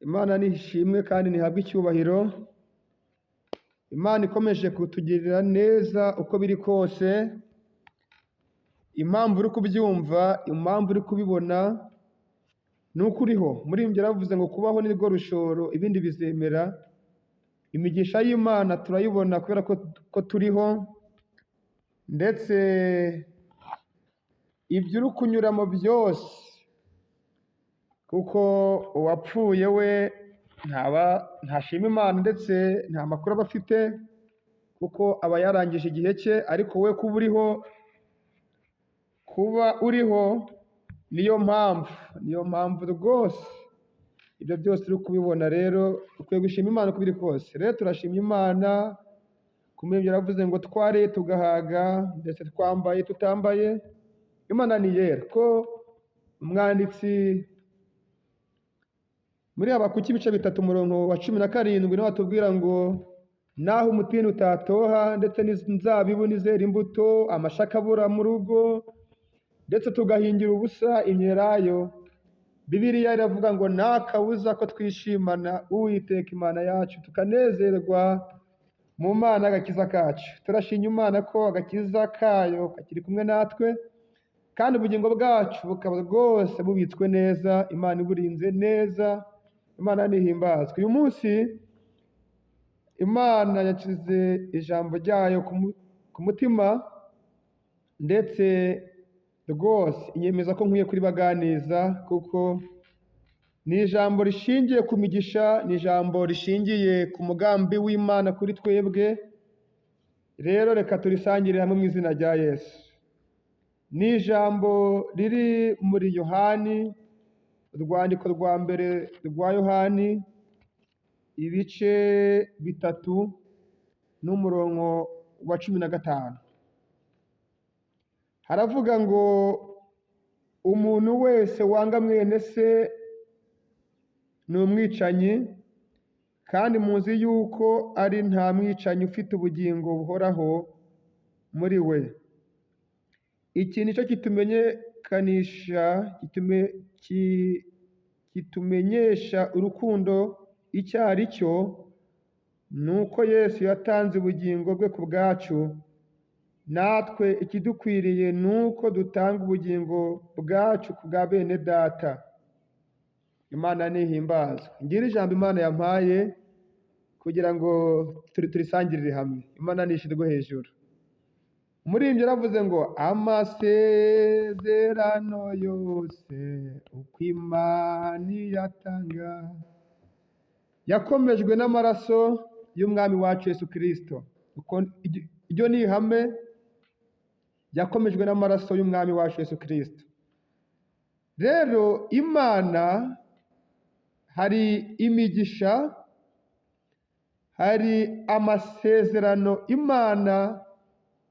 Imana nishimwe kandi ntihabwe icyubahiro. Imana ikomeje kutugirira neza uko biri kose. Impamvu uri kubyumva, impamvu uri kubibona ni uko uriho. Umuririmbyi yaravuze ngo kubaho ni rwo rushoro ibindi bizemera. Imigisha y'Imana turayibona kubera ko turiho, ndetse ibyo uri kunyuramo byose, kuko uwapfuye we ntashima Imana ndetse nta makuru aba afite, kuko aba yarangije igihe cye. Ariko we kuba uriho niyo mpamvu rwose ibyo byose uri kubibona. Rero ukwiye gushima Imana uko biri kose. Rero turashimye Imana. Umuririmbyi yaravuze ngo twariye tugahaga, ndetse twambaye tutambaye, Imana ni yera. Ko umwanditsi muri Habakuki ibice 3 umurongo wa 17 niho atubwira ngo naho umutini utatoha, ndetse n'inzabibu ntizera imbuto, amashaka abura mu rugo, ndetse tugahingira ubusa imyelayo, Bibiliya iravuga ngo nta kabuza ko twishimana Uwiteka Imana yacu, tukanezerwa mu Mana agakiza kacu. Turashimye Imana ko agakiza kayo kakiri kumwe natwe, kandi ubugingo bwacu bukaba rwose bubitswe neza. Imana iburinze neza. Imana nihimbazwe. Uyu munsi Imana yacize ijambo ryayo ku mutima, ndetse rwose inyemeza ko nkwiye kuribaganiza, kuko ni ijambo rishingiye ku migisha, ni ijambo rishingiye ku mugambi w'Imana kuri twebwe. Rero reka turisangire hamwe mu izina rya Yesu. Ni ijambo riri muri Yohani, urwandiko rwa mbere rwa Yohani, ibice 3 n'umurongo wa 15. Haravuga ngo umuntu wese wanga mwene se ni umwicanyi, kandi muzi yuko ari nta mwicanyi ufite ubugingo buhoraho muri we. Iki nicyo kitumenyesha urukundo icyo ari cyo, ni uko Yesu yatanze ubugingo bwe ku bwacu. Natwe ikidukwiriye ni uko dutanga ubugingo bwacu ku bwa bene data. Imana nihimbazwe. Ngira ijambo Imana yampaye kugira ngo turisangirire hamwe. Imana nishirwe hejuru. Umuririmbyi yaravuze ngo amasezerano yose uko Imana iyatanga yakomejwe n'amaraso y'umwami wacu Yesu Kristo. Iryo ni ihame, yakomejwe n'amaraso y'umwami wacu Yesu Kristo. Rero Imana, hari imigisha, hari amasezerano Imana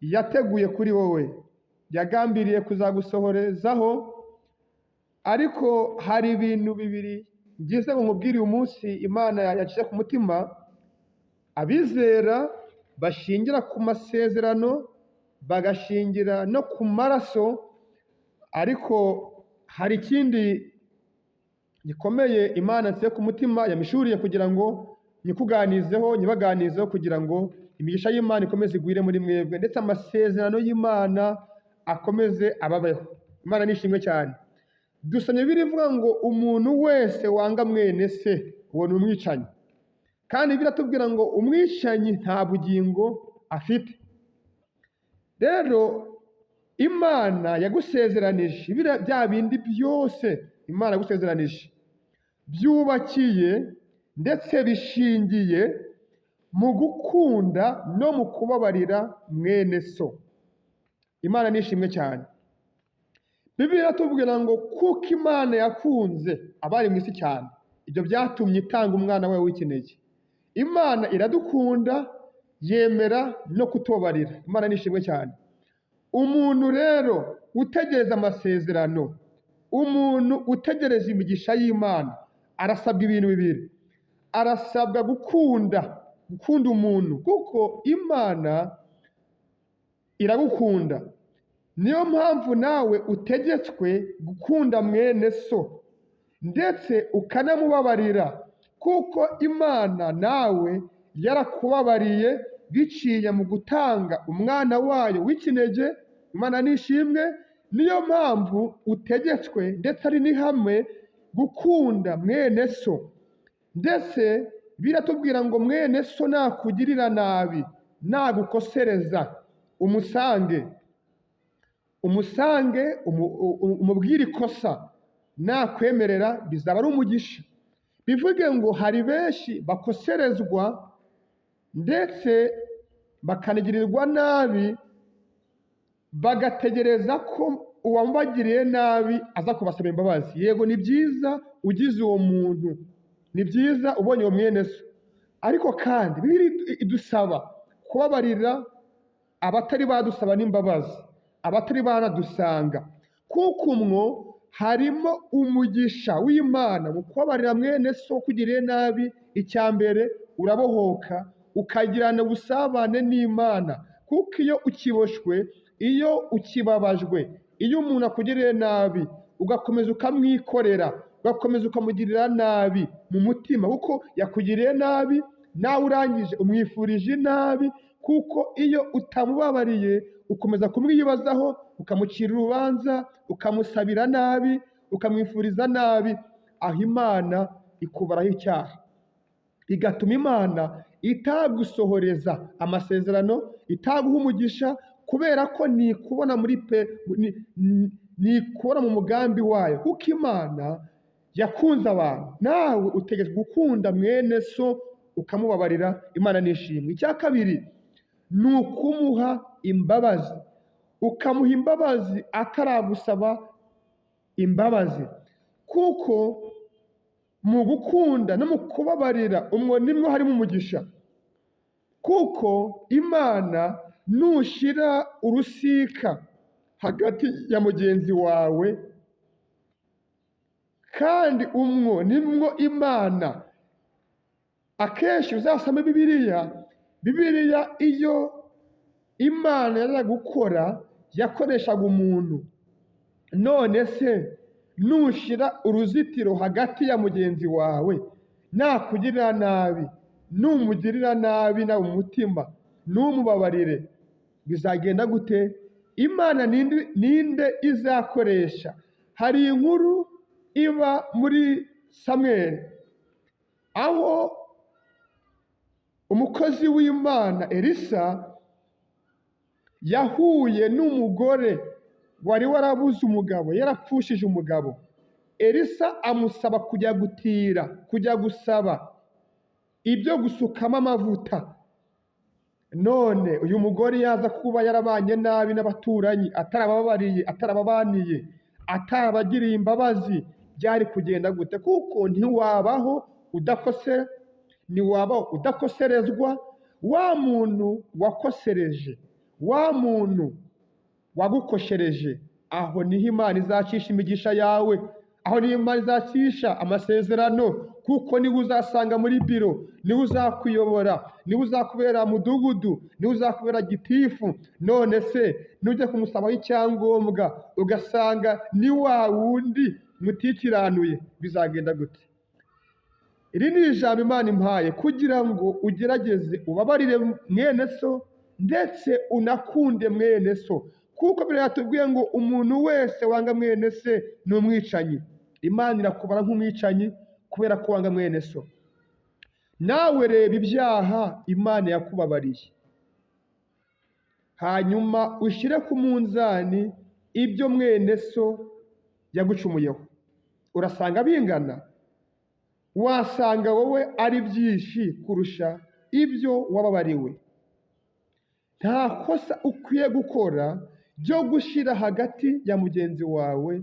yateguye kuri wowe, yagambiriye kuzagusohorezaho. Ariko hari ibintu bibiri ngize ngo nkubwire uyu munsi Imana yaciye ku mutima. Abizera bashingira ku masezerano, bagashingira no ku maraso, ariko hari ikindi gikomeye Imana yaciye ku mutima, yamishuriye kugira ngo nyibaganizeho kugira ngo imigisha y'Imana ikomeze igwire muri mwebwe, ndetse amasezerano y'Imana akomeze ababeho. Imana nishimwe cyane. Dusomye birivuga ngo umuntu wese wanga mwene se uwo ni umwicanyi, kandi biratubwira ngo umwicanyi nta bugingo afite. Rero Imana yagusezeranije bya bindi byose Imana yagusezeranije, byubakiye ndetse bishingiye mu gukunda no mu kubabarira mwene so. Imana nishimwe cyane. Bibiliya iratubwira ngo kuko Imana yakunze abari mu isi cyane, ibyo byatumye itanga umwana wayo w'ikinege. Imana iradukunda, yemera no kutubabarira. Imana nishimwe cyane. Umuntu rero utegereza amasezerano, umuntu utegereza imigisha y'Imana, arasabwa ibintu bibiri. Arasabwa gukunda umuntu, kuko Imana iragukunda. Niyo mpamvu nawe utegetswe gukunda mwene so, ndetse ukanamubabarira kuko Imana nawe yarakubabariye biciye mu gutanga umwana wayo w'ikinege. Imana nishimwe. Niyo mpamvu utegetswe ndetse ari n'ihame gukunda mwene so. Ndetse biratubwira ngo mwene so nakugirira nabi, nagukosereza, umusange umubwire ikosa, nakwemerera bizaba ari umugisha. Bivuge ngo hari benshi bakoserezwa ndetse bakanagirirwa nabi, bagategereza ko uwabagiriye nabi aza kubasaba imbabazi. Yego ni byiza ugize uwo muntu, ni byiza ubonye uwo mwene so, ariko kandi Bibiliya idusaba kubabarira abatari badusaba n'imbabazi, abatari banadusanga, kuko umwo harimo umugisha w'Imana mu kubabarira mwene so ukugiriye nabi. Icya mbere, urabohoka ukagirana ubusabane n'Imana, kuko iyo ukiboshwe, iyo ukibabajwe, iyo umuntu akugiriye nabi ugakomeza ukamwikorera, ugakomeza ukamugirira nabi mu mutima, kuko yakugiriye nabi, nawe urangije umwifurije nabi, kuko iyo utamubabariye ukomeza kumwibazaho, ukamucira urubanza, ukamusabira nabi, ukamwifuriza nabi, aho Imana ikubaraho icyaha, bigatuma Imana itagusohoreza amasezerano, itaguha umugisha, kubera ko nikubona nikubona mu mugambi wayo, kuko Imana yakunze abantu. Nawe utegetswe gukunda mwene so ukamubabarira. Imana nishimwe. Icya kabiri ni ukumuha imbabazi, ukamuha imbabazi ataragusaba imbabazi, kuko mu gukunda no mu kubabarira umwo nimwo harimo umugisha, kuko Imana nushira urusika hagati ya mugenzi wawe, kandi umwo nimwo Imana. Akenshi uzasome Bibiliya iyo Imana yaza gukora yakoreshaga umuntu. None se nushira uruzitiro hagati ya mugenzi wawe, nakugirira nabi, numugirira nabi nawe mu mutima numubabarire, bizagenda gute? Imana ninde izakoresha? Hari inkuru iba muri Samweli, aho umukozi w'Imana Elisa yahuye n'umugore wari warabuze umugabo, yarapfushije umugabo. Elisa amusaba kujya gusaba ibyo gusukamo amavuta. None uyu mugore yaza kuba yarabanye nabi n'abaturanyi, atarababariye, atarababaniye, atarabagiriye imbabazi, byari kugenda gute? Kuko ntiwabaho udakoserezwa. Wa muntu wakosereje, wa muntu wagukoshereje, aho niho Imana izacisha imigisha yawe, aho niho Imana izacisha amasezerano, kuko niwe uzasanga muri biro, niwe uzakuyobora, niwe uzakubera mudugudu, niwe uzakubera gitifu. None se nujya kumusabaho icyangombwa ugasanga ni wa wundi mutikiranuye, bizagenda gute? Iri ni ijambo Imana impaye kugira ngo ugerageze ubabarire mwene so ndetse unakunde mwene so, kuko Bibiliya yatubwiye ngo umuntu wese wanga mwene se ni umwicanyi. Imana irakubara nk'umwicanyi kubera ko wanga mwene so. Nawe reba ibyaha Imana yakubabariye, hanyuma ushyire ku munzani ibyo mwene so yagucumuyeho, urasanga bingana? Wasanga wowe ari byinshi kurusha ibyo wababariwe. Nta kosa ukwiye gukora ryo gushyira hagati ya mugenzi wawe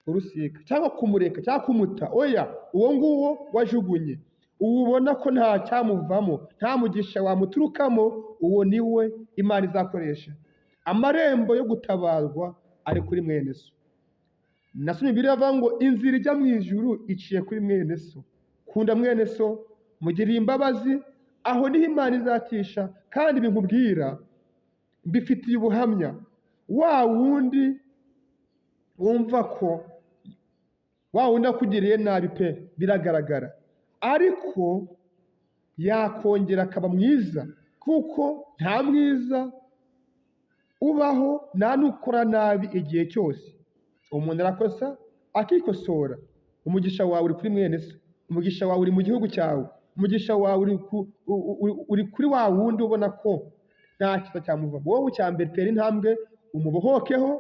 urusika, cyangwa kumureka, cyangwa kumuta. Oya, uwo nguwo wajugunye, uwo ubona ko nta cyamuvamo, nta mugisha wamuturukamo, uwo niwe Imana izakoresha. Amarembo yo gutabarwa ari kuri mwene so. Nasomye Bibiliya avuga ngo inzira ijya mu ijuru iciye kuri mwene so. Kunda mwene so, mugirire imbabazi, aho niho Imana izacisha. Kandi binkubwira mbifitiye ubuhamya. Wa wundi wumva ko wa wundi akugiriye nabi pe, biragaragara, ariko yakongera akaba mwiza, kuko nta mwiza ubaho nta n'ukora nabi igihe cyose. Umuntu arakosa akikosora. Umugisha wawe uri kuri mwene se, umugisha wawe uri mu gihugu cyawe, umugisha wawe uri kuri wa wundi ubona ko nta kiza cyamuvamo. Wowe icya mbere tera intambwe, umubohokeho,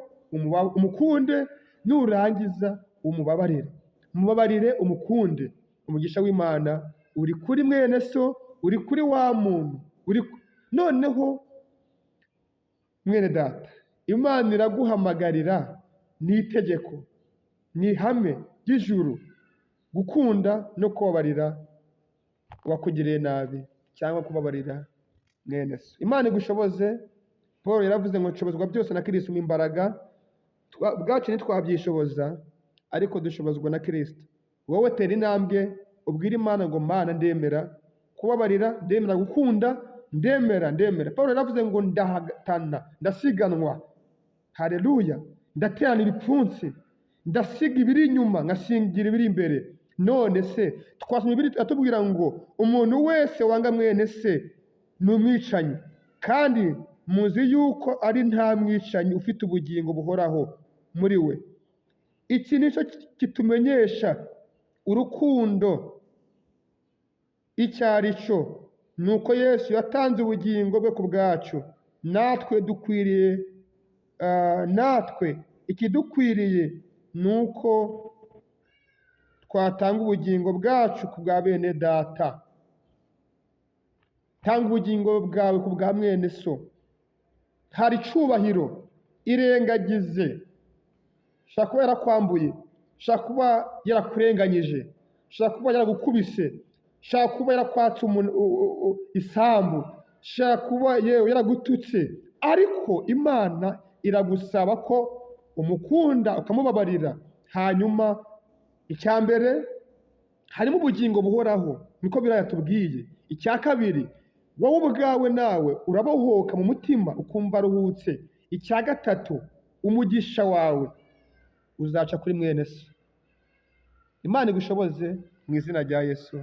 umukunde, nurangiza umubabarire, umukunde. Umugisha w'Imana uri kuri mwene so, uri kuri wa muntu, noneho mwene data, Imana iraguhamagarira, ni itegeko, ni ihame ry'ijuru, gukunda no kubabarira uwakugiriye nabi cyangwa kubabarira mwene so. Imana igushoboze. Paul yaravuze ngo nshobozwa byose na Kristo umpa imbaraga. Bwacu ntitwabyishoboza, ariko dushobozwa na Kristo. Wowe tera intambwe, ubwire Imana ngo Mana, ndemera kubabarira, ndemera gukunda, ndemera. Paul yaravuze ngo ndahatana, ndasiganwa, haleluya, ndaterana ibipfunsi, ndasiga ibiri inyuma ngasingira ibiri imbere. None se twasomye Bibiliya atubwira ngo umuntu wese wanga mwene se ni umwicanyi, kandi muzi yuko ari nta mwicanyi ufite ubugingo buhoraho muri we. Iki nicyo kitumenyesha urukundo icyo ari cyo, ni uko Yesu yatanze ubugingo bwe ku bwacu. Natwe ikidukwiriye ni uko twatanga ubugingo bwacu ku bwa bene data. Tanga ubugingo bwawe ku bwa mwene so. Hari icyubahiro, irengagize. Shaka kuba yarakwambuye, shaka kuba yarakurenganyije, shaka kuba yaragukubise, shaka kuba yarakwatse isambu, shaka kuba yewe yaragututse, ariko Imana iragusaba ko umukunda ukamubabarira. Hanyuma icya mbere harimo ubugingo buhoraho, niko Bibiliya yatubwiye. Icya kabiri, wowe ubwawe nawe urabohoka mu mutima ukumva aruhutse. Icya gatatu, umugisha wawe uzaca kuri mwene se. Imana igushoboze mu izina rya Yesu.